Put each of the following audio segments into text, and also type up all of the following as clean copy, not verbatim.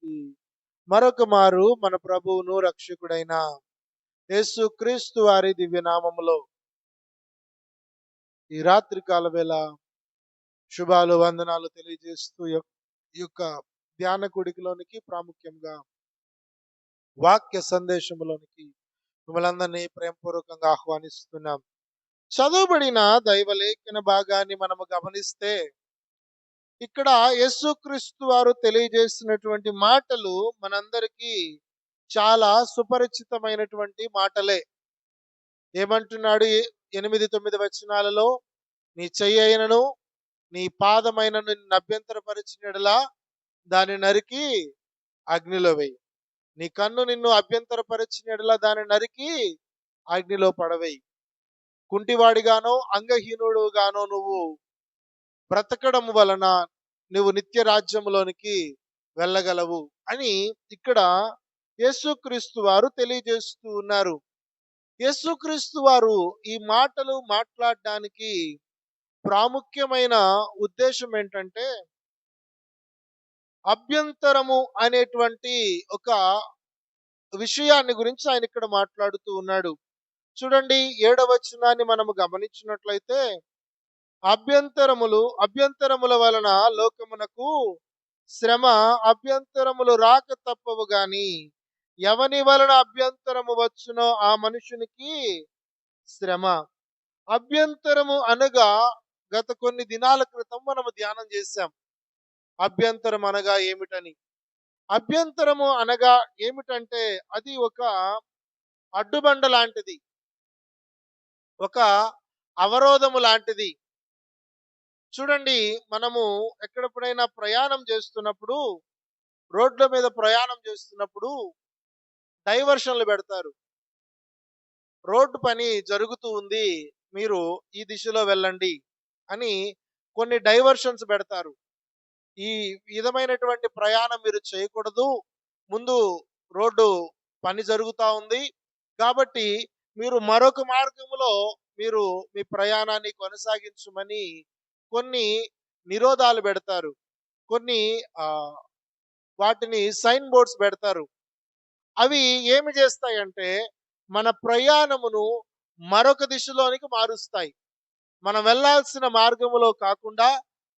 అందరికీ మరొక మారు మన ప్రభువును రక్షకుడైన యేసు క్రీస్తు వారి దివ్యనామములో ఈ రాత్రి కాల వేళ శుభాలు వందనాలు తెలియజేస్తూ ఈ యొక్క ధ్యాన కుడికిలోనికి ప్రాముఖ్యంగా వాక్య సందేశములోనికి మిమ్మల్ని అందరినీ ప్రేమపూర్వకంగా ఆహ్వానిస్తున్నాం. చదువుబడిన దైవలేఖన భాగాన్ని మనము గమనిస్తే ఇక్కడ యేసుక్రీస్తు వారు తెలియజేసినటువంటి మాటలు మనందరికీ చాలా సుపరిచితమైనటువంటి మాటలే. ఏమంటున్నాడు? 8-9 వచనాలలో, నీ చెయ్యి అయినను నీ పాదమైనను నిన్ను అభ్యంతరపరిచిన యెడల దాన్ని నరికి అగ్నిలో వేయి. నీ కన్ను నిన్ను అభ్యంతరపరిచిన యెడల దాన్ని నరికి అగ్నిలో పడవేయి. కుంటివాడిగానో అంగహీనుడుగానో నువ్వు బ్రతకడం వలన నువ్వు నిత్య రాజ్యములోనికి వెళ్ళగలవు అని ఇక్కడ యేసుక్రీస్తు వారు తెలియజేస్తూ ఉన్నారు. యేసుక్రీస్తు వారు ఈ మాటలు మాట్లాడడానికి ప్రాముఖ్యమైన ఉద్దేశం ఏంటంటే, అభ్యంతరము అనేటువంటి ఒక విషయాన్ని గురించి ఆయన ఇక్కడ మాట్లాడుతూ ఉన్నాడు. చూడండి, 7వ వచనాన్ని మనము గమనించినట్లయితే, అభ్యంతరముల వలన లోకమునకు శ్రమ, అభ్యంతరములు రాక తప్పవు గాని ఎవని వలన అభ్యంతరము వచ్చునో ఆ మనుషునికి శ్రమ. అభ్యంతరము అనగా గత కొన్ని దినాల క్రితం మనము ధ్యానం చేశాం. అభ్యంతరం అనగా ఏమిటని. అభ్యంతరము అనగా ఏమిటంటే, అది ఒక అడ్డుబండ లాంటిది, ఒక అవరోధము లాంటిది. చూడండి, మనము ఎక్కడెప్పుడైనా ప్రయాణం చేస్తున్నప్పుడు, రోడ్ల మీద ప్రయాణం చేస్తున్నప్పుడు డైవర్షన్లు పెడతారు. రోడ్డు పని జరుగుతూ ఉంది, మీరు ఈ దిశలో వెళ్ళండి అని కొన్ని డైవర్షన్స్ పెడతారు. ఈ విధమైనటువంటి ప్రయాణం మీరు చేయకూడదు, ముందు రోడ్డు పని జరుగుతూ ఉంది కాబట్టి మీరు మరొక మార్గంలో మీరు మీ ప్రయాణాన్ని కొనసాగించమని కొన్ని నిరోధాలు పెడతారు. కొన్ని వాటిని సైన్ బోర్డ్స్ పెడతారు. అవి ఏమి చేస్తాయంటే, మన ప్రయాణమును మరొక దిశలోనికి మారుస్తాయి. మనం వెళ్ళాల్సిన మార్గములో కాకుండా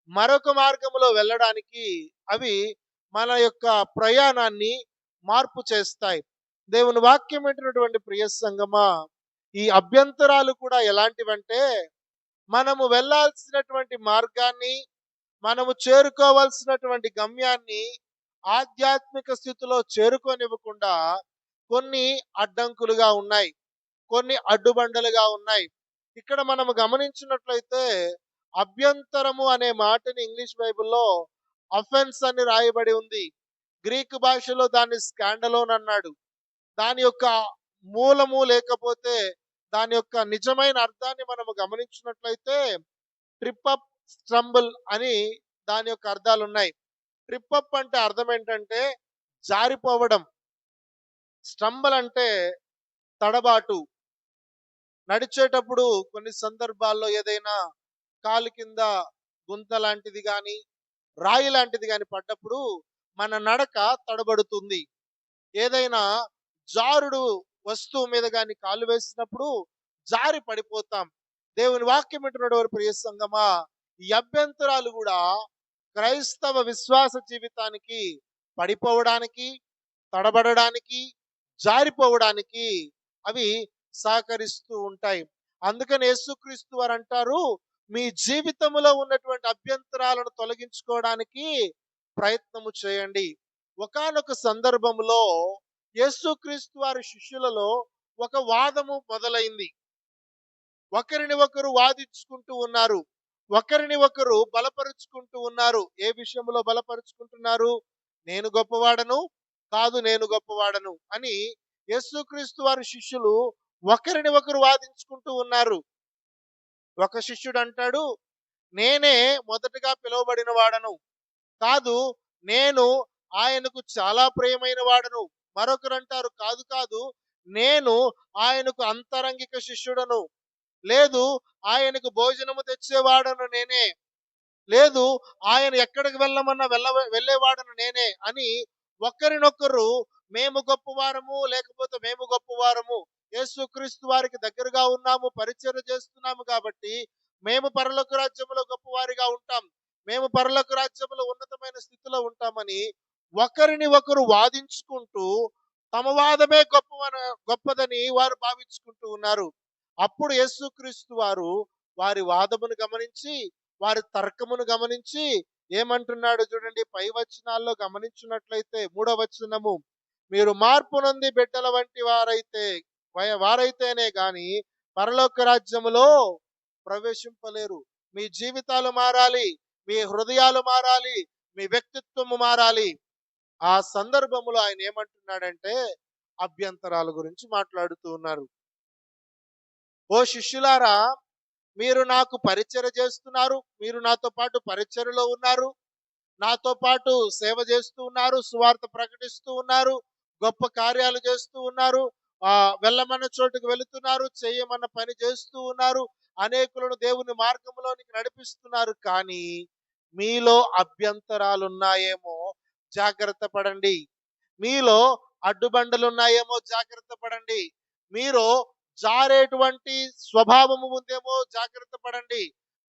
మరొక మార్గములో వెళ్ళడానికి అవి మన యొక్క ప్రయాణాన్ని మార్పు చేస్తాయి. దేవుని వాక్యం వింటున్నటువంటి ప్రియ సంగమా, ఈ అభ్యంతరాలు కూడా ఎలాంటివంటే, మనము వెళ్ళాల్సినటువంటి మార్గాన్ని, మనము చేరుకోవాల్సినటువంటి గమ్యాన్ని ఆధ్యాత్మిక స్థితిలో చేరుకోనివ్వకుండా కొన్ని అడ్డంకులుగా ఉన్నాయి, కొన్ని అడ్డుబండలుగా ఉన్నాయి. ఇక్కడ మనము గమనించినట్లయితే, అభ్యంతరము అనే మాటని ఇంగ్లీష్ బైబిల్లో అఫెన్స్ అని రాయబడి ఉంది. గ్రీకు భాషలో దాన్ని స్కాండలోన్ అన్నాడు. దాని యొక్క మూలము లేకపోతే దాని యొక్క నిజమైన అర్థాన్ని మనము గమనించినట్లయితే, ట్రిప్ అప్, స్ట్రంబుల్ అని దాని యొక్క అర్థాలు ఉన్నాయి. ట్రిప్ అప్ అంటే అర్థం ఏంటంటే జారిపోవడం, స్ట్రంబల్ అంటే తడబాటు. నడిచేటప్పుడు కొన్ని సందర్భాల్లో ఏదైనా కాలు కింద గుంత లాంటిది కానీ రాయి లాంటిది కానీ పడ్డప్పుడు మన నడక తడబడుతుంది. ఏదైనా జారుడు వస్తువు మీద కానీ కాలు వేసినప్పుడు జారి పడిపోతాం. దేవుని వాక్యం వింటున్న ప్రియ సంగమా, ఈ అభ్యంతరాలు కూడా క్రైస్తవ విశ్వాస జీవితానికి పడిపోవడానికి, తడబడడానికి, జారిపోవడానికి అవి సహకరిస్తూ ఉంటాయి. అందుకని యేసుక్రీస్తు వారు అంటారు, మీ జీవితంలో ఉన్నటువంటి అభ్యంతరాలను తొలగించుకోవడానికి ప్రయత్నము చేయండి. ఒకానొక సందర్భంలో యేసుక్రీస్తు వారి శిష్యులలో ఒక వాదము మొదలైంది. ఒకరిని ఒకరు వాదించుకుంటూ ఉన్నారు, ఒకరిని ఒకరు బలపరుచుకుంటూ ఉన్నారు. ఏ విషయంలో బలపరుచుకుంటున్నారు? నేను గొప్పవాడను కాదు, నేను గొప్పవాడను అని యేసుక్రీస్తు వారి శిష్యులు ఒకరిని ఒకరు వాదించుకుంటూ ఉన్నారు. ఒక శిష్యుడు అంటాడు, నేనే మొదటగా పిలువబడిన వాడను, కాదు నేను ఆయనకు చాలా ప్రియమైన వాడను. మరొకరు అంటారు, కాదు కాదు నేను ఆయనకు అంతరంగిక శిష్యుడను, లేదు ఆయనకు భోజనము తెచ్చేవాడను నేనే, లేదు ఆయన ఎక్కడికి వెళ్ళమన్నా వెళ్ళేవాడను నేనే అని ఒకరినొకరు మేము గొప్పవారము, లేకపోతే మేము గొప్పవారము, యేసుక్రీస్తు వారికి దగ్గరగా ఉన్నాము, పరిచర్య చేస్తున్నాము కాబట్టి మేము పరలోక రాజ్యంలో గొప్పవారిగా ఉంటాం, మేము పరలోక రాజ్యంలో ఉన్నతమైన స్థితిలో ఉంటామని ఒకరిని ఒకరు వాదించుకుంటూ తమ వాదమే గొప్పదని వారు భావించుకుంటూ ఉన్నారు. అప్పుడు యేసుక్రీస్తు వారు వారి వాదమును గమనించి, వారి తర్కమును గమనించి ఏమంటున్నాడు చూడండి, పై వచనాల్లో గమనించినట్లయితే 3వ వచనము, మీరు మార్పు నొంది బిడ్డల వంటి వారైతేనే గాని పరలోక రాజ్యములో ప్రవేశింపలేరు. మీ జీవితాలు మారాలి, మీ హృదయాలు మారాలి, మీ వ్యక్తిత్వము మారాలి. ఆ సందర్భములో ఆయన ఏమంటున్నాడంటే అభ్యంతరాల గురించి మాట్లాడుతూ ఉన్నారు. ఓ శిష్యులారా, మీరు నాకు పరిచర్య చేస్తున్నారు, మీరు నాతో పాటు పరిచర్యలో ఉన్నారు, నాతో పాటు సేవ చేస్తూ ఉన్నారు, సువార్త ప్రకటిస్తూ ఉన్నారు, గొప్ప కార్యాలు చేస్తూ ఉన్నారు, వెళ్ళమన్న చోటుకు వెళుతున్నారు, చేయమన్న పని చేస్తూ ఉన్నారు, అనేకులను దేవుని మార్గంలోనికి నడిపిస్తున్నారు. కానీ మీలో అభ్యంతరాలు ఉన్నాయేమో జాగ్రత్త పడండి. మీలో అడ్డుబండలు ఉన్నాయేమో జాగ్రత్త పడండి. మీరు జారేటువంటి స్వభావము ఉందేమో జాగ్రత్త పడండి.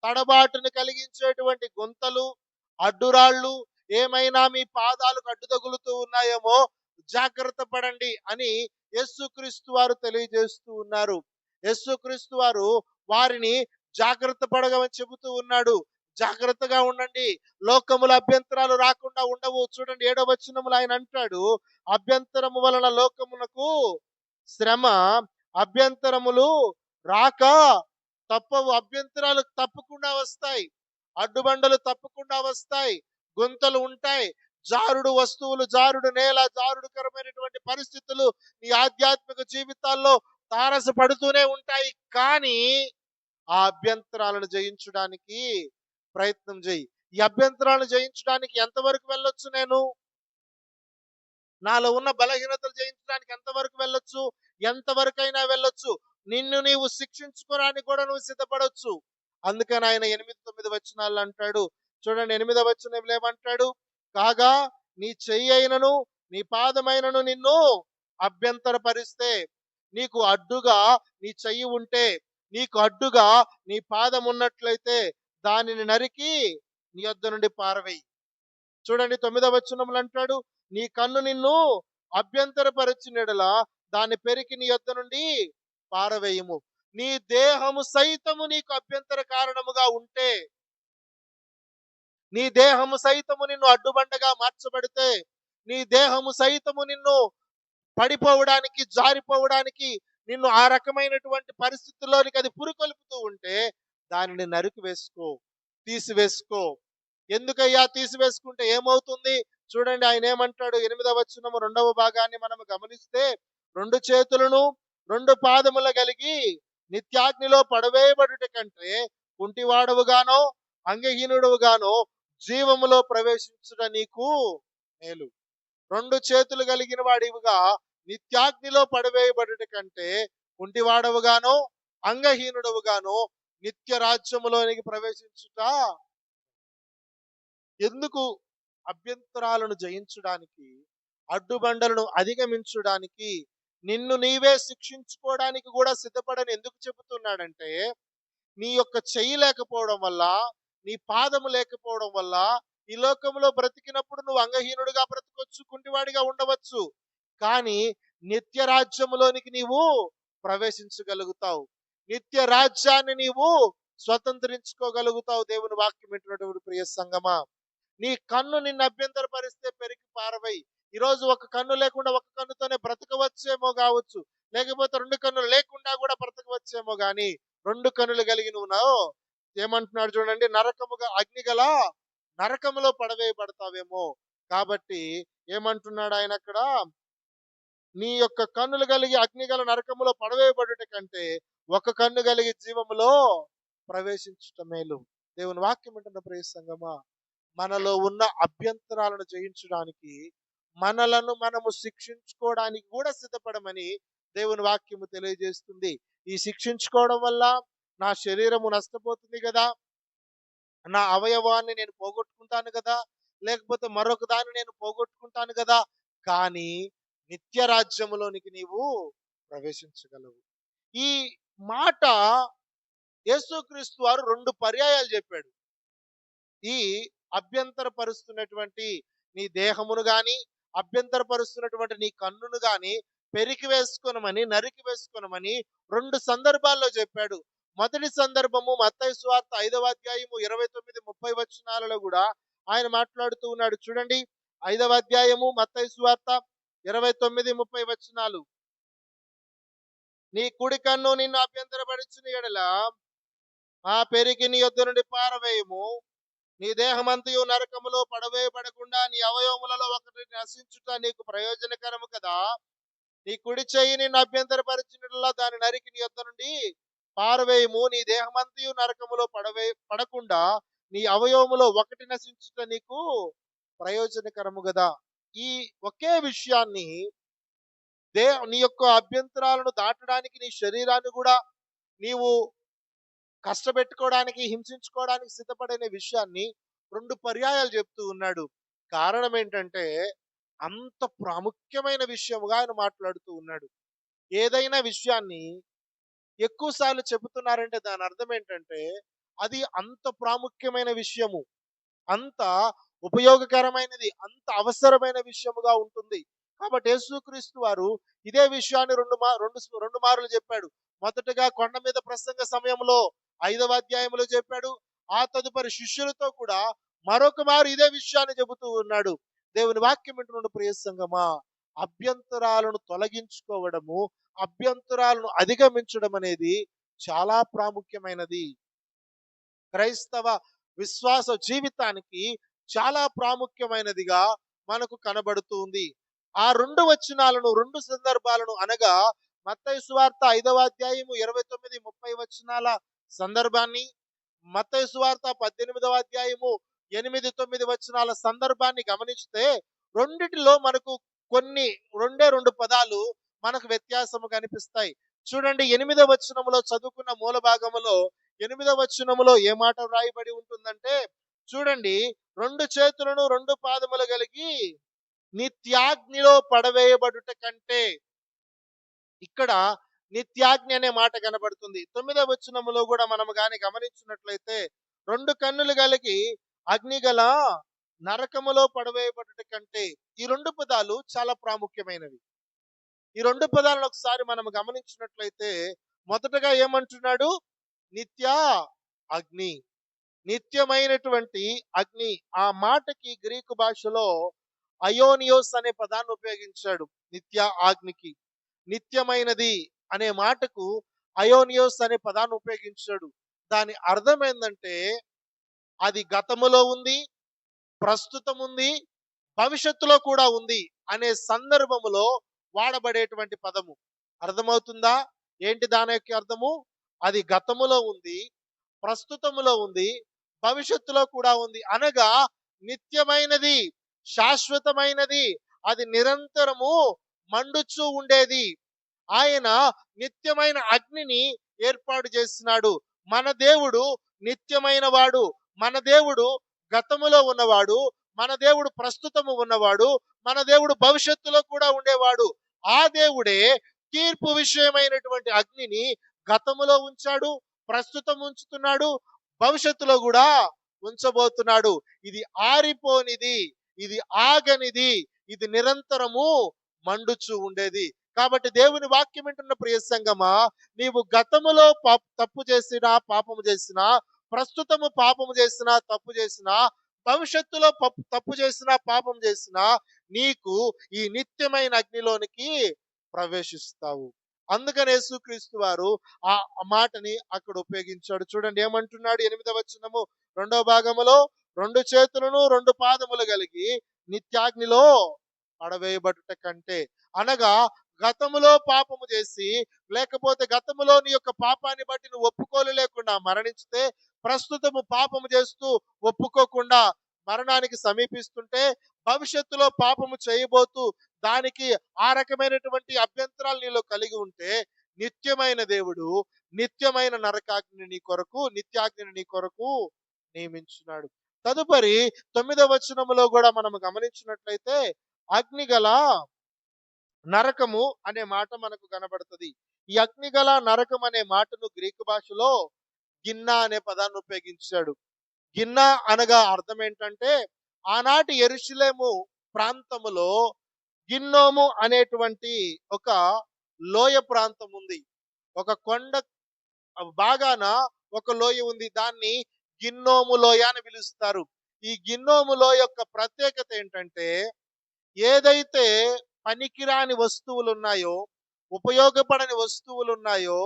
తడబాటుని కలిగించేటువంటి గుంతలు, అడ్డురాళ్ళు ఏమైనా మీ పాదాలకు అడ్డు తగులుతూ ఉన్నాయేమో జాగ్రత్త పడండి అని యేసుక్రీస్తు వారు తెలియజేస్తూ ఉన్నారు. యేసుక్రీస్తు వారు వారిని జాగ్రత్త పడగమని చెబుతూ ఉన్నాడు. జాగ్రత్తగా ఉండండి, లోకముల అభ్యంతరాలు రాకుండా ఉండవు. చూడండి 7వ వచనములో ఆయన అంటాడు, అభ్యంతరము వలన లోకమునకు శ్రమ, అభ్యంతరములు రాక తప్పవు. అభ్యంతరాలు తప్పకుండా వస్తాయి, అడ్డుబండలు తప్పకుండా వస్తాయి, గుంతలు ఉంటాయి, జారుడు వస్తువులు, జారుడు నేల, జారుడుకరమైనటువంటి పరిస్థితులు నీ ఆధ్యాత్మిక జీవితాల్లో తారసపడుతూనే ఉంటాయి. కానీ ఆ అభ్యంతరాలను జయించడానికి ప్రయత్నం చేయి. ఈ అభ్యంతరాలను జయించడానికి ఎంతవరకు వెళ్ళొచ్చు? నేను నాలో ఉన్న బలహీనతలు జయించడానికి ఎంతవరకు వెళ్ళొచ్చు? ఎంతవరకైనా వెళ్ళొచ్చు. నిన్ను నీవు శిక్షించుకోవడానికి కూడా నువ్వు సిద్ధపడొచ్చు. అందుకని ఆయన 8, 9 వచనాల్లో అంటాడు. చూడండి 8వ వచనంలో ఏమంటాడు, కాగా నీ చెయ్యి అయినను నీ పాదమైనను నిన్ను అభ్యంతరపరిస్తే, నీకు అడ్డుగా నీ చెయ్యి ఉంటే, నీకు అడ్డుగా నీ పాదం ఉన్నట్లయితే దానిని నరికి నీ యొద్ద నుండి పారవేయి. చూడండి 9వ వచనంలో అంటాడు, నీ కన్ను నిన్ను అభ్యంతరపరిచిన యెడల దాన్ని పెరికి నీ యొద్ద నుండి పారవేయము. నీ దేహము సైతము నీకు అభ్యంతర కారణముగా ఉంటే, నీ దేహము సైతము నిన్ను అడ్డుబండగా మార్చబడితే, నీ దేహము సైతము నిన్ను పడిపోవడానికి, జారిపోవడానికి, నిన్ను ఆ రకమైనటువంటి పరిస్థితుల్లోనికి అది పురికొల్పుతూ ఉంటే దానిని నరికి వేసుకో, తీసివేసుకో. ఎందుకయ్యా తీసివేసుకుంటే ఏమవుతుంది? చూడండి ఆయన ఏమంటాడు, 8వ వచనము 2వ భాగాన్ని మనం గమనిస్తే, 2 చేతులను 2 పాదముల కలిగి నిత్యాగ్నిలో పడవేయబడుట కంటే కుంటివాడవుగానో అంగహీనుడవుగానో జీవములో ప్రవేశించుట నీకు మేలు. 2 చేతులు కలిగిన వాడివిగా నిత్యాగ్నిలో పడవేయబడుట కంటే కుంటివాడవుగానో అంగహీనుడవుగానో నిత్య రాజ్యములోనికి ప్రవేశించుట. ఎందుకు? అభ్యంతరాలను జయించడానికి, అడ్డుబండలను అధిగమించడానికి, నిన్ను నీవే శిక్షించుకోవడానికి కూడా సిద్ధపడని ఎందుకు చెబుతున్నాడంటే, నీ యొక్క చెయ్యి లేకపోవడం వల్ల, నీ పాదము లేకపోవడం వల్ల ఈ లోకంలో బ్రతికినప్పుడు నువ్వు అంగహీనుడిగా బ్రతకొచ్చు, కుంటివాడిగా ఉండవచ్చు. కానీ నిత్య రాజ్యములోనికి నీవు ప్రవేశించగలుగుతావు. నిత్య రాజ్యాన్ని నీవు స్వతంత్రించుకోగలుగుతావు. దేవుని వాక్యం వింటున్నటువంటి ప్రియ సంగమా, నీ కన్ను నిన్ను అభ్యంతరపరిస్తే పెరికి పారవై. ఈరోజు ఒక కన్ను లేకుండా ఒక కన్నుతోనే బ్రతకవచ్చేమో కావచ్చు, లేకపోతే 2 కన్నులు లేకుండా కూడా బ్రతకవచ్చేమో గాని 2 కన్నులు కలిగి నువ్వు ఏమంటున్నాడు చూడండి, అగ్నిగల నరకములో పడవేయబడతావేమో. కాబట్టి ఏమంటున్నాడు ఆయన అక్కడ, నీ యొక్క కన్నులు కలిగి అగ్నిగల నరకములో పడవేయబడుట కంటే ఒక కన్ను కలిగి జీవములో ప్రవేశించుట మేలు. దేవుని వాక్యం వింటున్న ప్రియ సంగమా, మనలో ఉన్న అభ్యంతరాలను జయించడానికి, మనలను మనము శిక్షించుకోవడానికి కూడా సిద్ధపడమని దేవుని వాక్యము తెలియజేస్తుంది. ఈ శిక్షించుకోవడం వల్ల నా శరీరము నష్టపోతుంది కదా, నా అవయవాన్ని నేను పోగొట్టుకుంటాను కదా, లేకపోతే మరొక దాన్ని నేను పోగొట్టుకుంటాను కదా కానీ నిత్య రాజ్యములోనికి నీవు ప్రవేశించగలవు. ఈ మాట యేసుక్రీస్తు వారు 2 పర్యాయాలు చెప్పాడు. ఈ అభ్యంతరపరుస్తున్నటువంటి నీ దేహమును గాని, అభ్యంతరపరుస్తున్నటువంటి నీ కన్నును గాని పెరికి వేసుకొనమని, నరికి వేసుకొనమని 2 సందర్భాల్లో చెప్పాడు. మొదటి సందర్భము మత్తయి సువార్త 5వ అధ్యాయము 29, 30 వచనాలలో కూడా ఆయన మాట్లాడుతూ ఉన్నాడు. చూడండి, 5వ అధ్యాయము మత్తయి సువార్త 29, 30 వచనాలు. నీ కుడి కన్ను నిన్ను అభ్యంతరపరచిన యెడల ఆ పెరికి నీ యొద్ద నుండి పారవేయము. నీ దేహమంతయు నరకములో పడవేయబడకుండా నీ అవయవములలో ఒకటి నశించుట నీకు ప్రయోజనకరము కదా. నీ కుడి చెయ్యి నిన్ను అభ్యంతరపరిచినట్లా దాని నరికి నీ యొద్ద నుండి పారవేయము. నీ దేహమంతయు నరకములో పడకుండా నీ అవయవములో ఒకటి నశించుట నీకు ప్రయోజనకరము కదా. ఈ ఒకే విషయాన్ని నీ యొక్క అభ్యంతరాలను దాటడానికి నీ శరీరాన్ని కూడా నీవు కష్టపెట్టుకోవడానికి, హింసించుకోవడానికి సిద్ధపడిన విషయాన్ని 2 పర్యాయాలు చెప్తూ ఉన్నాడు. కారణం ఏంటంటే అంత ప్రాముఖ్యమైన విషయముగా ఆయన మాట్లాడుతూ ఉన్నాడు. ఏదైనా విషయాన్ని ఎక్కువ సార్లు చెబుతున్నారంటే దాని అర్థం ఏంటంటే అది అంత ప్రాముఖ్యమైన విషయము, అంత ఉపయోగకరమైనది, అంత అవసరమైన విషయముగా ఉంటుంది. కాబట్టి యేసుక్రీస్తు వారు ఇదే విషయాన్ని రెండు మార్లు చెప్పాడు. మొదటగా కొండ మీద ప్రసంగ సమయంలో 5వ అధ్యాయంలో చెప్పాడు. ఆ తదుపరి శిష్యులతో కూడా మరొక మారు ఇదే విషయాన్ని చెబుతూ ఉన్నాడు. దేవుని వాక్యం వింటున్న ప్రియ సంగమా, అభ్యంతరాలను తొలగించుకోవడము, అభ్యంతరాలను అధిగమించడం అనేది చాలా ప్రాముఖ్యమైనది. క్రైస్తవ విశ్వాస జీవితానికి చాలా ప్రాముఖ్యమైనదిగా మనకు కనబడుతుంది. ఆ 2 వచనాలను, 2 సందర్భాలను అనగా మత్తయి సువార్త 5వ అధ్యాయము 29, 30 వచనాల సందర్భాన్ని, మత్తయి సువార్త 18వ అధ్యాయము 8, 9 వచనాల సందర్భాన్ని గమనిస్తే రెండిటిలో మనకు కొన్ని 2 పదాలు మనకు వ్యత్యాసము కనిపిస్తాయి. చూడండి, 8వ వచనములో చదువుకున్న మూల భాగములో 8వ వచనములో ఏ మాట వ్రాయబడి ఉంటుందంటే, చూడండి, 2 చేతులను 2 పాదములు కలిగి నిత్యాగ్నిలో పడవేయబడుట కంటే, ఇక్కడ నిత్యాగ్ని అనే మాట కనబడుతుంది. 9వ వచనములో కూడా మనం గాని గమనించినట్లయితే 2 కన్నులు కలిగి అగ్నిగల నరకములో పడవేయబడుట కంటే, ఈ 2 పదాలు చాలా ప్రాముఖ్యమైనవి. ఈ 2 పదాలను ఒకసారి మనం గమనించినట్లయితే మొదటగా ఏమంటున్నాడు? నిత్య అగ్ని, నిత్యమైనటువంటి అగ్ని. ఆ మాటకి గ్రీకు భాషలో అయోనియోస్ అనే పదాన్ని ఉపయోగించాడు. నిత్య అగ్నికి, నిత్యమైనది అనే మాటకు అయోనియోస్ అనే పదాన్ని ఉపయోగించాడు. దాని అర్థం ఏంటంటే అది గతములో ఉంది, ప్రస్తుతం ఉంది, భవిష్యత్తులో కూడా ఉంది అనే సందర్భములో వాడబడేటువంటి పదము. అర్థమవుతుందా? ఏంటి దాని యొక్క అర్థము? అది గతములో ఉంది, ప్రస్తుతములో ఉంది, భవిష్యత్తులో కూడా ఉంది. అనగా నిత్యమైనది, శాశ్వతమైనది, అది నిరంతరము మండుచూ ఉండేది. ఆయన నిత్యమైన అగ్నిని ఏర్పాటు చేస్తున్నాడు. మన దేవుడు నిత్యమైన వాడు. మన దేవుడు గతములో ఉన్నవాడు, మన దేవుడు ప్రస్తుతము ఉన్నవాడు, మన దేవుడు భవిష్యత్తులో కూడా ఉండేవాడు. ఆ దేవుడే తీర్పు విషయమైనటువంటి అగ్నిని గతములో ఉంచాడు, ప్రస్తుతం ఉంచుతున్నాడు, భవిష్యత్తులో కూడా ఉంచబోతున్నాడు. ఇది ఆరిపోనిది, ఇది ఆగనిది, ఇది నిరంతరము మండుచు ఉండేది. కాబట్టి దేవుని వాక్యం వింటున్న ప్రియ సంగమా, నీవు గతములో తప్పు చేసినా, పాపము చేసినా, ప్రస్తుతము పాపము చేసినా, తప్పు చేసినా, భవిష్యత్తులో తప్పు చేసినా, పాపం చేసినా, నీకు ఈ నిత్యమైన అగ్నిలోనికి ప్రవేశిస్తావు. అందుకని యేసుక్రీస్తు వారు ఆ మాటని అక్కడ ఉపయోగించాడు. చూడండి ఏమంటున్నాడు? 8వ వచనము 2వ భాగములో 2 చేతులను 2 పాదములు కలిగి నిత్యాగ్నిలో పడవేయబడుట కంటే, అనగా గతములో పాపము చేసి, లేకపోతే గతములో నీ యొక్క పాపాన్ని బట్టి నువ్వు ఒప్పుకోలేకుండా మరణించితే, ప్రస్తుతము పాపము చేస్తూ ఒప్పుకోకుండా మరణానికి సమీపిస్తుంటే, భవిష్యత్తులో పాపము చేయబోతూ దానికి ఆ రకమైనటువంటి అభ్యంతరాలు నీలో కలిగి ఉంటే, నిత్యమైన దేవుడు నిత్యమైన నరకాగ్ని నీ కొరకు, నిత్యాగ్నిని నీ కొరకు నియమించున్నాడు. తదుపరి 9వ వచనములో కూడా మనం గమనించినట్లయితే అగ్నిగల నరకము అనే మాట మనకు కనబడుతుంది. ఈ అగ్నిగల నరకం అనే మాటను గ్రీకు భాషలో గిన్నా అనే పదాన్ని ఉపయోగించాడు. గిన్నా అనగా అర్థం ఏంటంటే, ఆనాటి యెరూషలేము ప్రాంతములో గిన్నోము అనేటువంటి ఒక లోయ ప్రాంతం ఉంది. ఒక కొండ భాగాన ఒక లోయ ఉంది. దాన్ని గిన్నోము లోయ అని పిలుస్తారు. ఈ గిన్నోము లోయ యొక్క ప్రత్యేకత ఏంటంటే, ఏదైతే పనికిరాని వస్తువులున్నాయో, ఉపయోగపడని వస్తువులున్నాయో,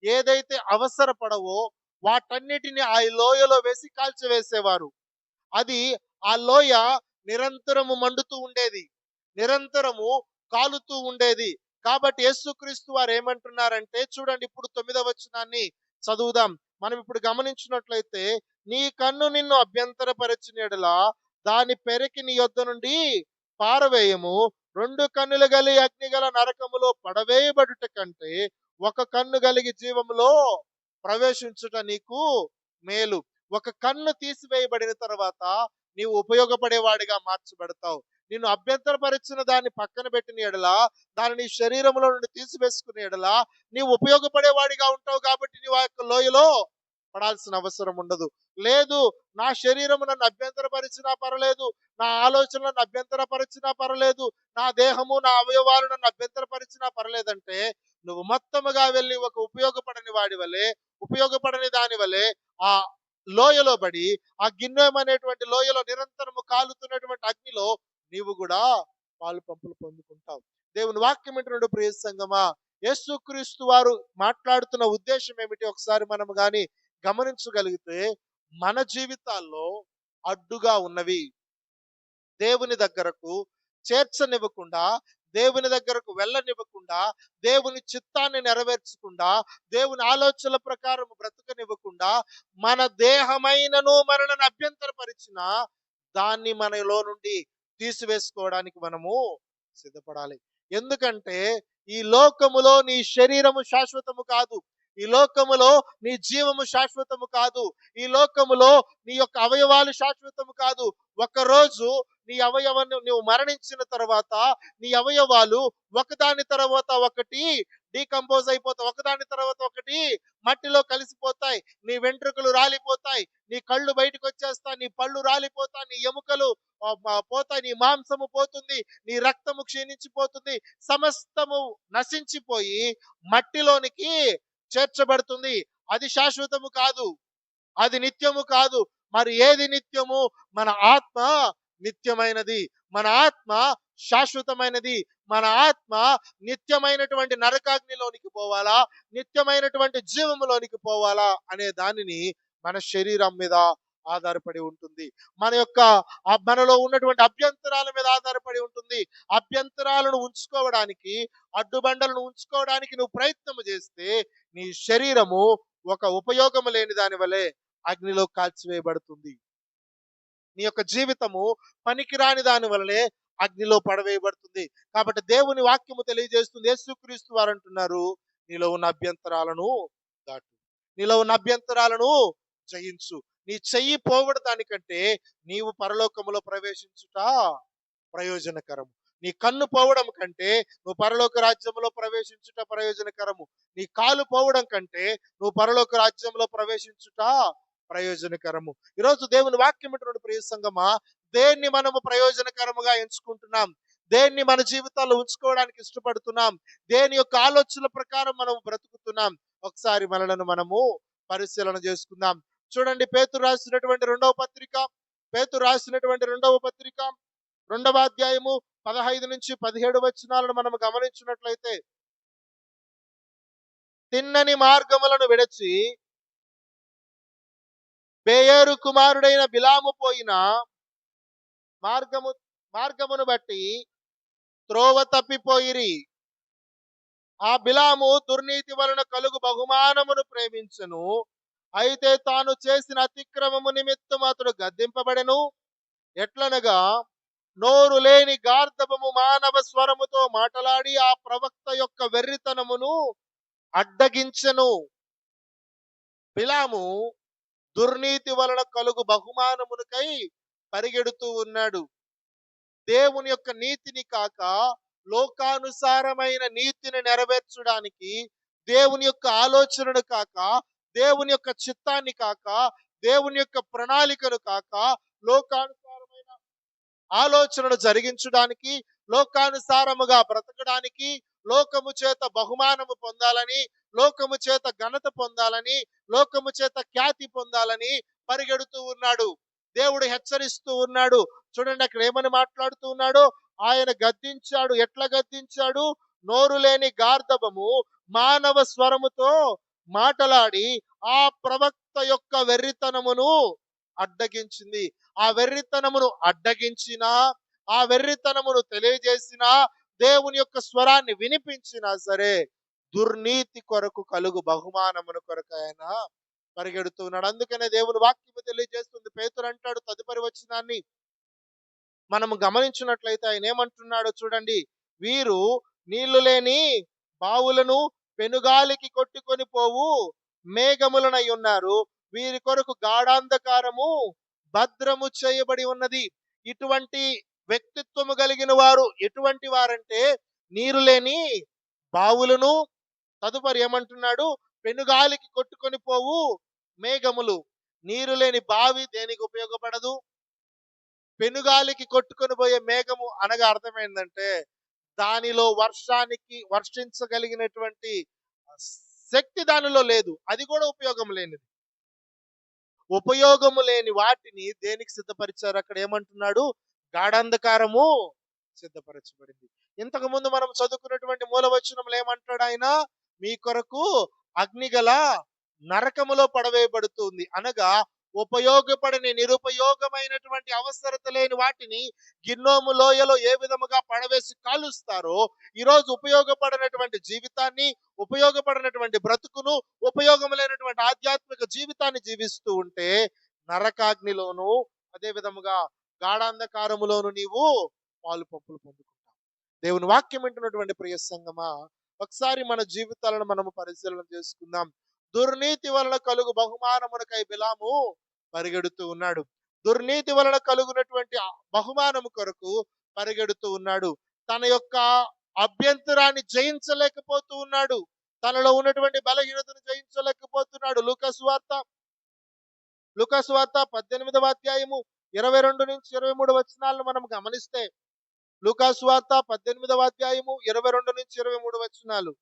ఏదైతే అవసరపడవో వాటన్నిటిని ఆ లోయలో వేసి కాల్చివేసేవారు. అది ఆ లోయ నిరంతరము మండుతూ ఉండేది. నిరంతరము కాలుతూ ఉండేది. కాబట్టి యేసుక్రీస్తు వారు ఏమంటున్నారంటే, చూడండి ఇప్పుడు 9వ వచనాన్ని చదువుదాం. మనం ఇప్పుడు గమనించినట్లయితే, నీ కన్ను నిన్ను అభ్యంతరపరచిన యెడల దాని పెరికి నీ యొద్ద నుండి పారవేయము. 2 కన్నులు గలి అగ్నిగల నరకములో పడవేయబడుట కంటే ఒక కన్ను కలిగి జీవములో ప్రవేశించుట నీకు మేలు. ఒక కన్ను తీసివేయబడిన తర్వాత నీవు ఉపయోగపడేవాడిగా మార్చబడతావు. నిన్ను అభ్యంతరపరిచిన దాన్ని పక్కన పెట్టిన యెడల, దాన్ని నీ శరీరంలో నుండి తీసివేసుకునే యెడల నీవు ఉపయోగపడేవాడిగా ఉంటావు. కాబట్టి నీవు ఆ యొక్క లోయలో పడాల్సిన అవసరం ఉండదు. లేదు, నా శరీరము నన్ను అభ్యంతరపరిచినా పర్లేదు, నా ఆలోచనలు నన్ను అభ్యంతరపరిచినా పర్లేదు, నా దేహము నా అవయవాలు నన్ను అభ్యంతరపరిచినా పర్లేదంటే, నువ్వు మొత్తముగా వెళ్ళి ఒక ఉపయోగపడని వాడి వలె, ఉపయోగపడని దాని వలె ఆ లోయలో పడి, ఆ గిన్నెం అనేటువంటి లోయలో నిరంతరము కాలుతున్నటువంటి అగ్నిలో నీవు కూడా పాలు పంపులు పొందుకుంటావు. దేవుని వాక్యం వింటున్న ప్రియ సంగమా, యేసుక్రీస్తు వారు మాట్లాడుతున్న ఉద్దేశం ఏమిటి ఒకసారి మనం గాని గమనించగలిగితే, మన జీవితాల్లో అడ్డుగా ఉన్నవి దేవుని దగ్గరకు చేర్చనివ్వకుండా, దేవుని దగ్గరకు వెళ్ళనివ్వకుండా, దేవుని చిత్తాన్ని నెరవేర్చకుండా, దేవుని ఆలోచనల ప్రకారం బ్రతకనివ్వకుండా, మన దేహమైనను మనలను అభ్యంతరపరిచిన దాన్ని మనలో నుండి తీసివేసుకోవడానికి మనము సిద్ధపడాలి. ఎందుకంటే ఈ లోకములో నీ శరీరము శాశ్వతము కాదు. ఈ లోకములో నీ జీవము శాశ్వతము కాదు. ఈ లోకములో నీ యొక్క అవయవాలు శాశ్వతము కాదు. ఒకరోజు నీ అవయవాన్ని నువ్వు మరణించిన తర్వాత నీ అవయవాలు ఒకదాని తర్వాత ఒకటి డీకంపోజ్ అయిపోతాయి. ఒకదాని తర్వాత ఒకటి మట్టిలో కలిసిపోతాయి. నీ వెంట్రుకలు రాలిపోతాయి, నీ కళ్ళు బయటకు వచ్చేస్తాయి, నీ పళ్ళు రాలిపోతాయి, నీ ఎముకలు పోతాయి, నీ మాంసము పోతుంది, నీ రక్తము క్షీణించిపోతుంది, సమస్తము నశించిపోయి మట్టిలోనికి చేర్చబడుతుంది. అది శాశ్వతము కాదు, అది నిత్యము కాదు. మరి ఏది నిత్యము? మన ఆత్మ నిత్యమైనది, మన ఆత్మ శాశ్వతమైనది. మన ఆత్మ నిత్యమైనటువంటి నరకాగ్నిలోనికి పోవాలా, నిత్యమైనటువంటి జీవములోనికి పోవాలా అనే దానిని మన శరీరం మీద ఆధారపడి ఉంటుంది. మన యొక్క మనలో ఉన్నటువంటి అభ్యంతరాల మీద ఆధారపడి ఉంటుంది. అభ్యంతరాలను ఉంచుకోవడానికి, అడ్డుబండలను ఉంచుకోవడానికి నువ్వు ప్రయత్నం చేస్తే నీ శరీరము ఒక ఉపయోగము లేని దాని వలె అగ్నిలో కాల్చివేయబడుతుంది. నీ యొక్క జీవితము పనికిరాని దాని వలనే అగ్నిలో పడవేయబడుతుంది. కాబట్టి దేవుని వాక్యము తెలియజేస్తుంది. యేసుక్రీస్తు వారు అంటున్నారు, నీలో ఉన్న అభ్యంతరాలను దాటు, నీలో ఉన్న అభ్యంతరాలను జయించు. నీ చెయ్యి పోగొడటానికంటే నీవు పరలోకములో ప్రవేశించుట ప్రయోజనకరము. నీ కన్ను పోవడం కంటే నువ్వు పరలోక రాజ్యంలో ప్రవేశించుట ప్రయోజనకరము. నీ కాలు పోవడం కంటే నువ్వు పరలోక రాజ్యంలో ప్రవేశించుట ప్రయోజనకరము. ఈరోజు దేవుని వాక్యం ఇటువంటి ప్రియ సంగమా, దేన్ని మనము ప్రయోజనకరముగా ఎంచుకుంటున్నాం? దేన్ని మన జీవితాల్లో ఉంచుకోవడానికి ఇష్టపడుతున్నాం? దేని యొక్క ఆలోచనల ప్రకారం మనము బ్రతుకుతున్నాం? ఒకసారి మనలను మనము పరిశీలన చేసుకుందాం. చూడండి, పేతురు రాసినటువంటి రెండవ పత్రిక 2వ అధ్యాయము 15 నుంచి 17 వచనాలను మనం గమనించినట్లయితే, తిన్నని మార్గములను విడచి బేయేరు కుమారుడైన బిలాము పోయిన మార్గమును బట్టి త్రోవ తప్పిపోయిరి. ఆ బిలాము దుర్నీతి వలన కలుగు బహుమానమును ప్రేమించెను. అయితే తాను చేసిన అతిక్రమము నిమిత్తం అతడు గద్దింపబడెను. ఎట్లనగా, నోరు లేని గార్ధబము మానవ స్వరముతో మాటలాడి ఆ ప్రవక్త యొక్క వెర్రితనమును అడ్డగించెను. బిలాము దుర్నీతి వలన కలుగు బహుమానమునకై పరిగెడుతూ ఉన్నాడు. దేవుని యొక్క నీతిని కాక లోకానుసారమైన నీతిని నెరవేర్చడానికి, దేవుని యొక్క ఆలోచనను కాక, దేవుని యొక్క చిత్తాన్ని కాక, దేవుని యొక్క ప్రణాళికను కాక, లోకానుసారమైన ఆలోచనను జరిగించడానికి, లోకానుసారముగా బ్రతకడానికి, లోకము చేత బహుమానము పొందాలని, లోకము చేత ఘనత పొందాలని, లోకము చేత ఖ్యాతి పొందాలని పరిగెడుతూ ఉన్నాడు. దేవుడు హెచ్చరిస్తూ ఉన్నాడు. చూడండి అక్కడ ఏమని మాట్లాడుతూ ఉన్నాడు. ఆయన గద్దించాడు. ఎట్లా గద్దించాడు? నోరు లేని గార్ధబము మానవ స్వరముతో మాటలాడి ఆ ప్రవక్త యొక్క వెర్రితనమును అడ్డగించింది. ఆ వెర్రితనమును అడ్డగించినా, ఆ వెర్రితనమును తెలియజేసినా, దేవుని యొక్క స్వరాన్ని వినిపించినా సరే, దుర్నీతి కొరకు కలుగు బహుమానమును కొరకు ఆయన పరిగెడుతున్నాడు. అందుకనే దేవుని వాక్యము తెలియజేస్తుంది. పేతురు అంటాడు తదుపరి వచనాన్ని మనము గమనించినట్లయితే ఆయన ఏమంటున్నాడో చూడండి. వీరు నీళ్లు లేని బావులను పెనుగాలికి కొట్టుకొని పోవు మేఘములనై ఉన్నారు. వీరి కొరకు గాఢాంధకారము భద్రము చేయబడి ఉన్నది. ఇటువంటి వ్యక్తిత్వము కలిగిన వారు ఎటువంటి వారంటే నీరు లేని బావులను, తదుపరి ఏమంటున్నాడు? పెనుగాలికి కొట్టుకొని పోవు మేఘములు. నీరు లేని బావి దేనికి ఉపయోగపడదు? పెనుగాలికి కొట్టుకొని పోయే మేఘము అనగా అర్థమైందంటే దానిలో వర్షించగలిగినటువంటి శక్తి దానిలో లేదు. అది కూడా ఉపయోగం లేనిది. ఉపయోగము లేని వాటిని దేనికి సిద్ధపరిచారు? అక్కడ ఏమంటున్నాడు? గాఢాంధకారము సిద్ధపరచబడింది. ఇంతకు ముందు మనం చదువుకున్నటువంటి మూలవచనంలో ఏమంటాడు ఆయన? మీ కొరకు అగ్నిగల నరకములో పడవేయబడుతుంది. అనగా ఉపయోగపడని నిరుపయోగమైనటువంటి అవసరత లేని వాటిని గిన్నోము లోయలో ఏ విధముగా పడవేసి కాలుస్తారో, ఈరోజు ఉపయోగపడినటువంటి జీవితాన్ని, ఉపయోగపడినటువంటి బ్రతుకును, ఉపయోగం లేనటువంటి ఆధ్యాత్మిక జీవితాన్ని జీవిస్తూ ఉంటే నరకాగ్నిలోను, అదే విధముగా గాఢాంధకారములోను నీవు పాలు పంపులు పొందుకుంటావు. దేవుని వాక్యం వింటున్నటువంటి ప్రియ సంగమా, ఒకసారి మన జీవితాలను మనము పరిశీలన చేసుకుందాం. దుర్నీతి వలన కలుగు బహుమానమునకై బిలాము పరిగెడుతూ ఉన్నాడు. దుర్నీతి వలన కలుగునటువంటి బహుమానము కొరకు పరిగెడుతూ ఉన్నాడు. తన యొక్క అభ్యంతరాన్ని జయించలేకపోతూ ఉన్నాడు. తనలో ఉన్నటువంటి బలహీనతను జయించలేకపోతున్నాడు. లూకా సువార్త 18వ అధ్యాయము 22 నుంచి 23 వచనాలను మనం గమనిస్తే, లూకా సువార్త 18వ అధ్యాయము 22 నుంచి 23 వచనాలు.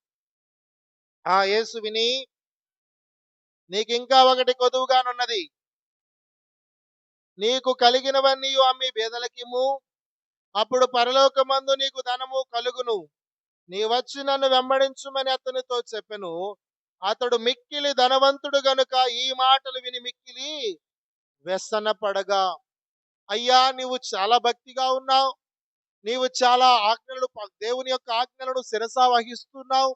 యేసు విని, నీకింకా ఒకటి కొదువుగానున్నది. నీకు కలిగినవన్నీ అమ్మి బీదలకిమ్ము, అప్పుడు పరలోకమందు నీకు ధనము కలుగును. నీ వచ్చి నన్ను వెంబడించుమని అతనితో చెప్పెను. అతడు మిక్కిలి ధనవంతుడు గనుక ఈ మాటలు విని మిక్కిలి వ్యసనపడగా, అయ్యా నీవు చాలా భక్తిగా ఉన్నావు, నీవు చాలా దేవుని యొక్క ఆజ్ఞలను శిరసా వహిస్తున్నావు,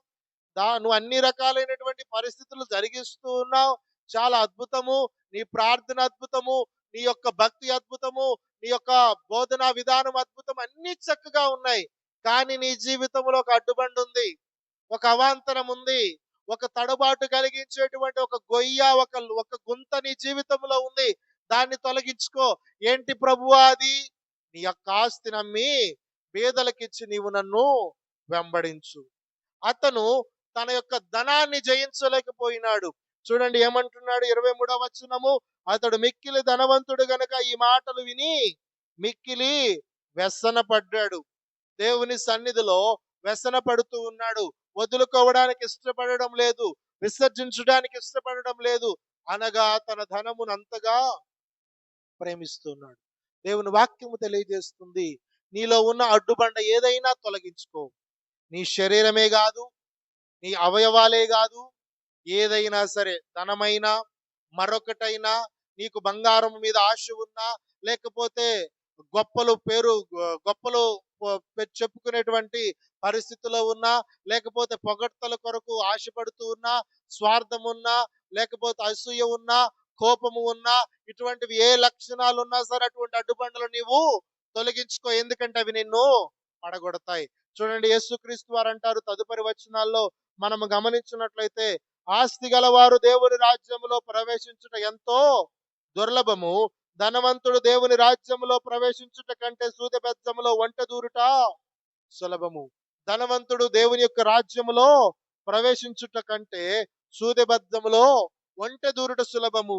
నువ్వు అన్ని రకాలైనటువంటి పరిస్థితులు జరిగిస్తూ ఉన్నావు, చాలా అద్భుతము, నీ ప్రార్థన అద్భుతము, నీ యొక్క భక్తి అద్భుతము, నీ యొక్క బోధనా విధానం అద్భుతం, అన్ని చక్కగా ఉన్నాయి. కానీ నీ జీవితంలో ఒక అడ్డుబండి ఉంది, ఒక అవాంతరం ఉంది, ఒక తడబాటు కలిగించేటువంటి ఒక గొయ్య, ఒక గుంత నీ జీవితంలో ఉంది. దాన్ని తొలగించుకో. ఏంటి ప్రభువా అది? నీ యొక్క ఆస్తిని అమ్మి పేదలకిచ్చి నీవు నన్ను వెంబడించు. అతను తన యొక్క ధనాన్ని జయించలేకపోయినాడు. చూడండి ఏమంటున్నాడు 23వ వచనము. అతడు మిక్కిలి ధనవంతుడు గనక ఈ మాటలు విని మిక్కిలి వ్యసనపడ్డాడు. దేవుని సన్నిధిలో వ్యసన పడుతూ ఉన్నాడు. వదులుకోవడానికి ఇష్టపడడం లేదు, విసర్జించడానికి ఇష్టపడడం లేదు. అనగా తన ధనమును అంతగా ప్రేమిస్తున్నాడు. దేవుని వాక్యము తెలియజేస్తుంది, నీలో ఉన్న అడ్డుబండ ఏదైనా తొలగించుకో. నీ శరీరమే కాదు, నీ అవయవాలే కాదు, ఏదైనా సరే, ధనమైనా మరొకటైనా, నీకు బంగారం మీద ఆశ ఉన్నా, లేకపోతే గొప్పలు చెప్పుకునేటువంటి పరిస్థితిలో ఉన్నా, లేకపోతే పొగడ్తల కొరకు ఆశపడుతూ ఉన్నా, స్వార్థం ఉన్నా, లేకపోతే అసూయ ఉన్నా, కోపము ఉన్నా, ఇటువంటివి ఏ లక్షణాలు ఉన్నా సరే అటువంటి అడ్డుబండలు నీవు తొలగించుకో. ఎందుకంటే అవి నిన్ను పడగొడతాయి. చూడండి యేసుక్రీస్తు వారు అంటారు తదుపరి వచనాల్లో మనము గమనించినట్లయితే, ఆస్తి గలవారు దేవుని రాజ్యంలో ప్రవేశించుట ఎంతో దుర్లభము, ధనవంతుడు దేవుని రాజ్యములో ప్రవేశించుట కంటే సూదెబెజ్జములో ఒంటె దూరుట సులభము. ధనవంతుడు దేవుని యొక్క రాజ్యములో ప్రవేశించుట కంటే సూదెబద్ధములో ఒంటె దూరుట సులభము.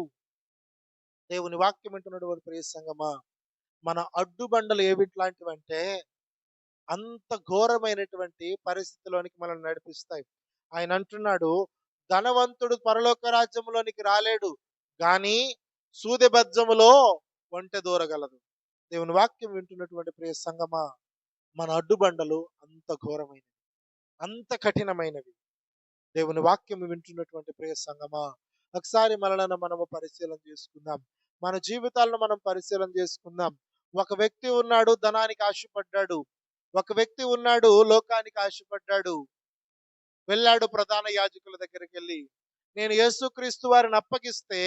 దేవుని వాక్యం వింటున్నటువంటి ప్రియ సంగమా, మన అడ్డుబండలు ఏవిట్లాంటివంటే అంత ఘోరమైనటువంటి పరిస్థితిలోనికి మనల్ని నడిపిస్తాయి. ఆయన అంటున్నాడు, ధనవంతుడు పరలోక రాజ్యంలోనికి రాలేడు, గాని సూదెబద్ధములో ఒంటె దూరగలదు. దేవుని వాక్యం వింటున్నటువంటి ప్రియ సంగమా, మన అడ్డుబండలు అంత ఘోరమైనవి, అంత కఠినమైనవి. దేవుని వాక్యం వింటున్నటువంటి ప్రియ సంగమా, ఒకసారి మనలను మనము పరిశీలన చేసుకుందాం. మన జీవితాలను మనం పరిశీలన చేసుకుందాం. ఒక వ్యక్తి ఉన్నాడు, ధనానికి ఆశపడ్డాడు. ఒక వ్యక్తి ఉన్నాడు, లోకానికి ఆశపడ్డాడు. వెళ్ళాడు ప్రధాన యాజకుల దగ్గరికి వెళ్ళి, నేను యేసుక్రీస్తు వారిని అప్పగిస్తే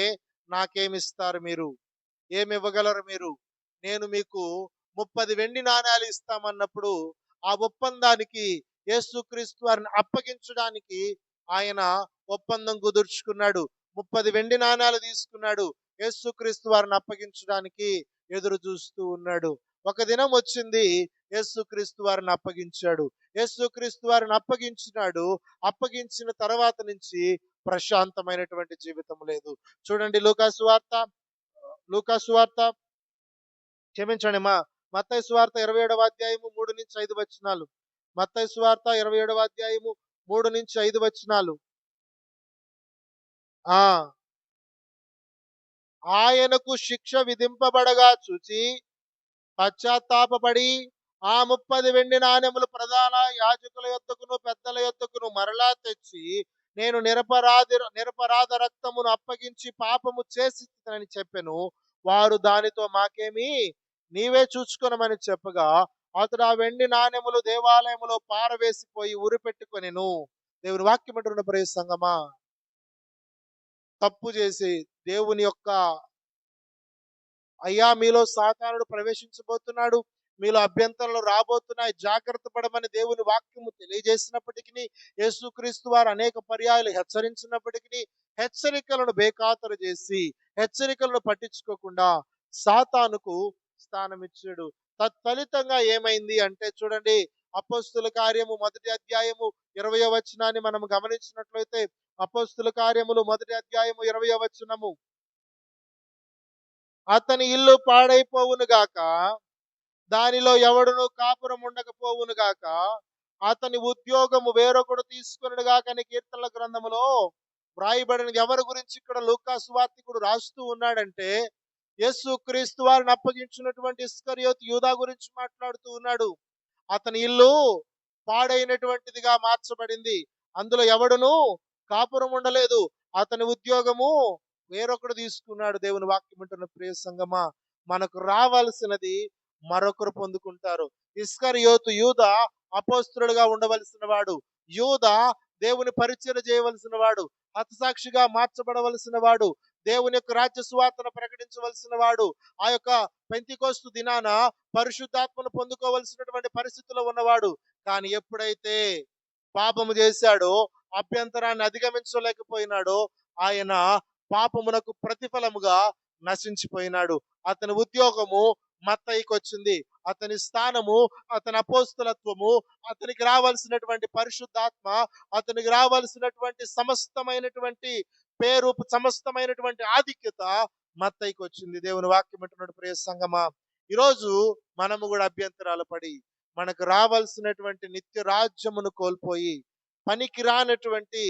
నాకేమిస్తారు మీరు? ఏమివ్వగలరు మీరు? నేను మీకు 30 వెండి నాణాలు ఇస్తామన్నప్పుడు ఆ ఒప్పందానికి, యేసుక్రీస్తు వారిని అప్పగించడానికి ఆయన ఒప్పందం కుదుర్చుకున్నాడు. 30 వెండి నాణాలు తీసుకున్నాడు. యేసుక్రీస్తు వారిని అప్పగించడానికి ఎదురు చూస్తూ ఉన్నాడు. ఒక దినం వచ్చింది, యేసుక్రీస్తు వారిని అప్పగించాడు. యేసుక్రీస్తు వారిని అప్పగించినాడు. అప్పగించిన తర్వాత నుంచి ప్రశాంతమైనటువంటి జీవితం లేదు. చూడండి, లూకా సువార్త క్షమించండి, మత్తయి సువార్త 27వ అధ్యాయము 3-5 వచనాలు. మత్తయి సువార్త 27వ అధ్యాయము 3-5 వచనాలు. ఆయనకు శిక్ష విధింపబడగా చూచి పశ్చాత్తాపపడి ఆ 30 వెండి నాణెములు ప్రధాన యాజకుల యొద్దకును పెద్దల యొద్దకును మరలా తెచ్చి, నేను నిరపరాధ రక్తమును అప్పగించి పాపము చేసినని చెప్పెను. వారు దానితో మాకేమి, నీవే చూచుకొనమని చెప్పగా, అతడు ఆ వెండి నాణెములు దేవాలయములో పారవేసిపోయి ఉరిపెట్టుకొనెను. దేవుని వాక్యం అంటున్న ప్రియ సంగమా, తప్పు చేసి దేవుని యొక్క, అయ్యా మీలో సాతానుడు ప్రవేశించబోతున్నాడు, మీలో అభ్యంతరాలు రాబోతున్నాయి, జాగ్రత్త పడమని దేవుని వాక్యము తెలియజేసినప్పటికీ, యేసుక్రీస్తు వారు అనేక పర్యాయాలు హెచ్చరించినప్పటికీ హెచ్చరికలను బేఖాతరు చేసి, హెచ్చరికలను పట్టించుకోకుండా సాతానుకు స్థానం ఇచ్చాడు. తత్ఫలితంగా ఏమైంది అంటే, చూడండి, అపోస్తుల కార్యము 1వ అధ్యాయము 20వ వచనాన్ని మనం గమనించినట్లయితే, అపోస్తుల కార్యములు 1వ అధ్యాయము 20వ వచనము, అతని ఇల్లు పాడైపోవును గాక, దానిలో ఎవడును కాపురం ఉండకపోవును గాక, అతని ఉద్యోగము వేరొకడు తీసుకొనుడు గాక అని కీర్తనల గ్రంథములో వ్రాయబడినది. ఎవరి గురించి ఇక్కడ లూకా సువార్తికుడు రాస్తూ ఉన్నాడంటే, యేసుక్రీస్తు వారిని అప్పగించినటువంటి ఇస్కరియోతు యూదా గురించి మాట్లాడుతూ ఉన్నాడు. అతని ఇల్లు పాడైనటువంటిదిగా మార్చబడింది, అందులో ఎవడును కాపురం ఉండలేదు, అతని ఉద్యోగము వేరొకడు తీసుకున్నాడు. దేవుని వాక్యం ఉంటున్న ప్రియ సంగమా, మనకు రావాల్సినది మరొకరు పొందుకుంటారు. ఇస్కరియోతు యూదా అపోస్తలుడుగా ఉండవలసిన వాడు, యూదా దేవుని పరిచయం చేయవలసిన వాడు, హతసాక్షిగా మార్చబడవలసిన వాడు, దేవుని యొక్క రాజ్య సువార్తను ప్రకటించవలసిన వాడు, ఆ యొక్క పెంతెకోస్తు దినాన పరిశుద్ధాత్మను పొందుకోవలసినటువంటి పరిస్థితిలో ఉన్నవాడు. కానీ ఎప్పుడైతే పాపము చేశాడో, అభ్యంతరాన్ని అధిగమించలేకపోయినాడో, ఆయన పాపమునకు ప్రతిఫలముగా నశించిపోయినాడు. అతని ఉద్యోగము మత్తయికి వచ్చింది, అతని స్థానము, అతని అపోస్తలత్వము, అతనికి రావాల్సినటువంటి పరిశుద్ధాత్మ, అతనికి రావాల్సినటువంటి సమస్తమైనటువంటి పేరు, సమస్తమైనటువంటి ఆధిక్యత మత్తయికి వచ్చింది. దేవుని వాక్యం అంటున్నాడు ప్రియ సంగమా, ఈరోజు మనము కూడా అభ్యంతరాలు పడి మనకు రావాల్సినటువంటి నిత్య రాజ్యమును కోల్పోయి పనికి రానటువంటి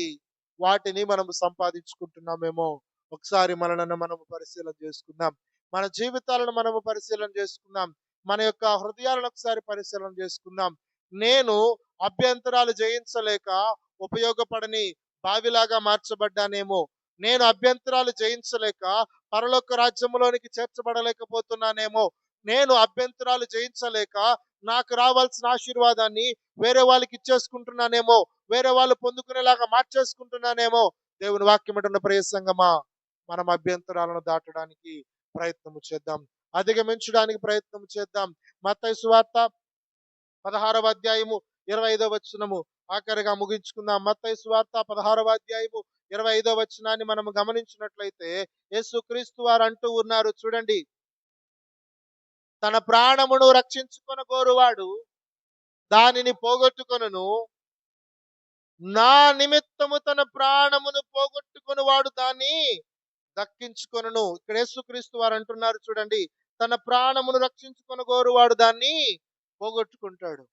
వాటిని మనము సంపాదించుకుంటున్నామేమో. ఒకసారి మనలను మనము పరిశీలన చేసుకుందాం. మన జీవితాలను మనము పరిశీలన చేసుకుందాం. మన యొక్క హృదయాలను ఒకసారి పరిశీలన చేసుకుందాం. నేను అభ్యంతరాలు జయించలేక ఉపయోగపడని బావిలాగా మార్చబడ్డానేమో, నేను అభ్యంతరాలు జయించలేక పరలోక రాజ్యములోనికి చేర్చబడలేకపోతున్నానేమో, నేను అభ్యంతరాలు జయించలేక నాకు రావాల్సిన ఆశీర్వాదాన్ని వేరే వాళ్ళకి ఇచ్చేసుకుంటున్నానేమో, వేరే వాళ్ళు పొందుకునేలాగా మార్చేసుకుంటున్నానేమో. దేవుని వాక్యం అంటున్న ప్రియ సంగమా, మనం అభ్యంతరాలను దాటడానికి ప్రయత్నం చేద్దాం, అధిగమించడానికి ప్రయత్నం చేద్దాం. మత్తయి సువార్త 16వ అధ్యాయము 25వ వచనము ఆఖరిగా ముగించుకుందాం. మత్తయి సువార్త 16వ అధ్యాయము 25వ వచనాన్ని మనం గమనించినట్లయితే, యేసుక్రీస్తు వారు అంటూ ఉన్నారు, చూడండి, తన ప్రాణమును రక్షించుకొన గోరువాడు దానిని పోగొట్టుకొనును. నా నిమిత్తము తన ప్రాణమును పోగొట్టుకొని వాడు దాన్ని దక్కించుకొనును. ఇక్కడ యేసుక్రీస్తు వారు అంటున్నారు చూడండి, తన ప్రాణమును రక్షించుకొనగోరు వాడు దాన్ని పోగొట్టుకుంటాడు.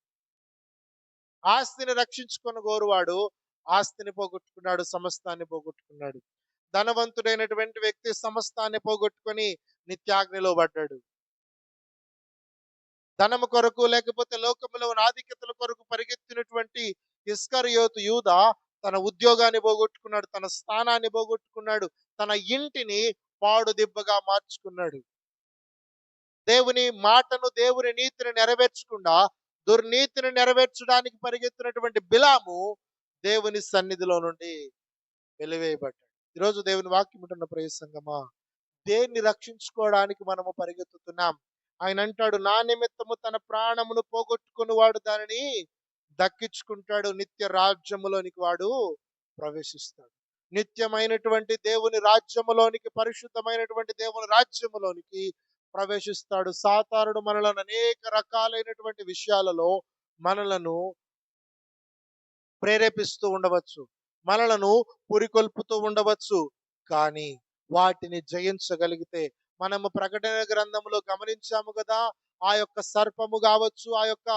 ఆస్తిని రక్షించుకొనగోరు వాడు ఆస్తిని పోగొట్టుకున్నాడు, సమస్తాన్ని పోగొట్టుకున్నాడు. ధనవంతుడైనటువంటి వ్యక్తి సమస్తాన్ని పోగొట్టుకొని నిత్యాగ్నిలో పడ్డాడు. ధనము కొరకు లేకపోతే లోకములో ఆధిక్యతల కొరకు పరిగెత్తినటువంటి ఇస్కరియోతు యూదా తన ఉద్యోగాన్ని పోగొట్టుకున్నాడు, తన స్థానాన్ని పోగొట్టుకున్నాడు, తన ఇంటిని పాడు దిబ్బగా మార్చుకున్నాడు. దేవుని మాటను, దేవుని నీతిని నెరవేర్చకుండా దుర్నీతిని నెరవేర్చడానికి పరిగెత్తినటువంటి బిలాము దేవుని సన్నిధిలో నుండి వెలివేయబడ్డాడు. ఈరోజు దేవుని వాక్యం ఉంటున్న ప్రియ సంగమా, దేన్ని రక్షించుకోవడానికి మనము పరిగెత్తుతున్నాం? ఆయన అంటాడు, నా నిమిత్తము తన ప్రాణమును పోగొట్టుకుని వాడు దానిని దక్కించుకుంటాడు, నిత్య రాజ్యములోనికి వాడు ప్రవేశిస్తాడు. నిత్యమైనటువంటి దేవుని రాజ్యములోనికి, పరిశుద్ధమైనటువంటి దేవుని రాజ్యములోనికి ప్రవేశిస్తాడు. సాతానుడు మనలను అనేక రకాలైనటువంటి విషయాలలో మనలను ప్రేరేపిస్తూ ఉండవచ్చు, మనలను పురికొల్పుతూ ఉండవచ్చు. కానీ వాటిని జయించగలిగితే, మనము ప్రకటన గ్రంథంలో గమనించాము కదా, ఆ యొక్క సర్పము కావచ్చు, ఆ యొక్క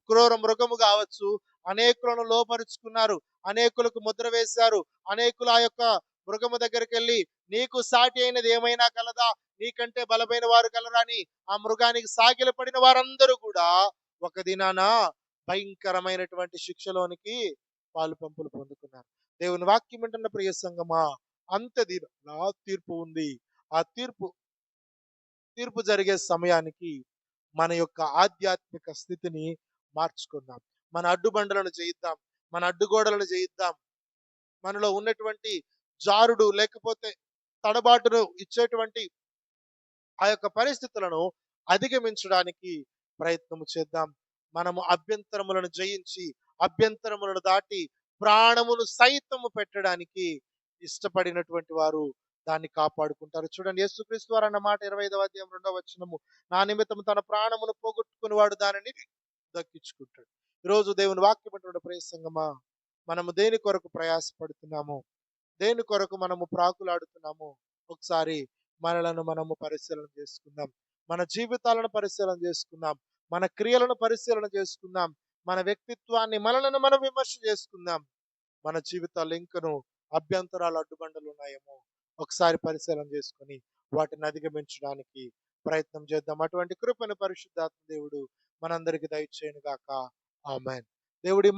క్రూర మృగము కావచ్చు, అనేకులను లోపరుచుకున్నారు, అనేకులకు ముద్ర వేశారు. అనేకులు ఆ యొక్క మృగము దగ్గరికి వెళ్ళి, నీకు సాటి అయినది ఏమైనా కలదా, నీకంటే బలమైన వారు కలరా అని ఆ మృగానికి సాగిలపడిన వారందరూ కూడా ఒక దినాన భయంకరమైనటువంటి శిక్షలోనికి పాలు పంపులు పొందుకున్నారు. దేవుని వాక్యం వింటున్న ప్రియ సంగమా, అంత్యదినాన తీర్పు ఉంది. ఆ తీర్పు జరిగే సమయానికి మన యొక్క ఆధ్యాత్మిక స్థితిని మార్చుకుందాం. మన అడ్డుబండలను జయిద్దాం, మన అడ్డుగోడలను జయిద్దాం. మనలో ఉన్నటువంటి జారుడు లేకపోతే తడబాటును ఇచ్చేటువంటి ఆ యొక్క పరిస్థితులను అధిగమించడానికి ప్రయత్నం చేద్దాం. మనము అభ్యంతరములను జయించి, అభ్యంతరములను దాటి ప్రాణమును సైతము పెట్టడానికి ఇష్టపడినటువంటి వారు దాన్ని కాపాడుకుంటారు. చూడండి, యేసుక్రీస్తు వారు అన్న మాట 25వ అధ్యాయం 2వ వచనము, నా నిమిత్తము తన ప్రాణమును పోగొట్టుకుని వాడు దానిని దక్కించుకుంటాడు. ఈరోజు దేవుని వాక్యమైనటువంటి ప్రియ సంగమా, మనము దేని కొరకు ప్రయాసపడుతున్నాము, దేని కొరకు మనము ప్రాకులాడుతున్నాము, ఒకసారి మనలను మనము పరిశీలన చేసుకుందాం. మన జీవితాలను పరిశీలన చేసుకుందాం, మన క్రియలను పరిశీలన చేసుకుందాం, మన వ్యక్తిత్వాన్ని, మనలను మనం విమర్శ చేసుకుందాం. మన జీవితాల్లో ఇంకను అభ్యంతరాలు, అడ్డుబండలు ఉన్నాయేమో ఒకసారి పరిశీలన చేసుకొని వాటిని అధిగమించడానికి ప్రయత్నం చేద్దాం. అటువంటి కృపను పరిశుద్ధాత్మ దేవుడు మనందరికి దయచేయును గాక. ఆమేన్. దేవుడి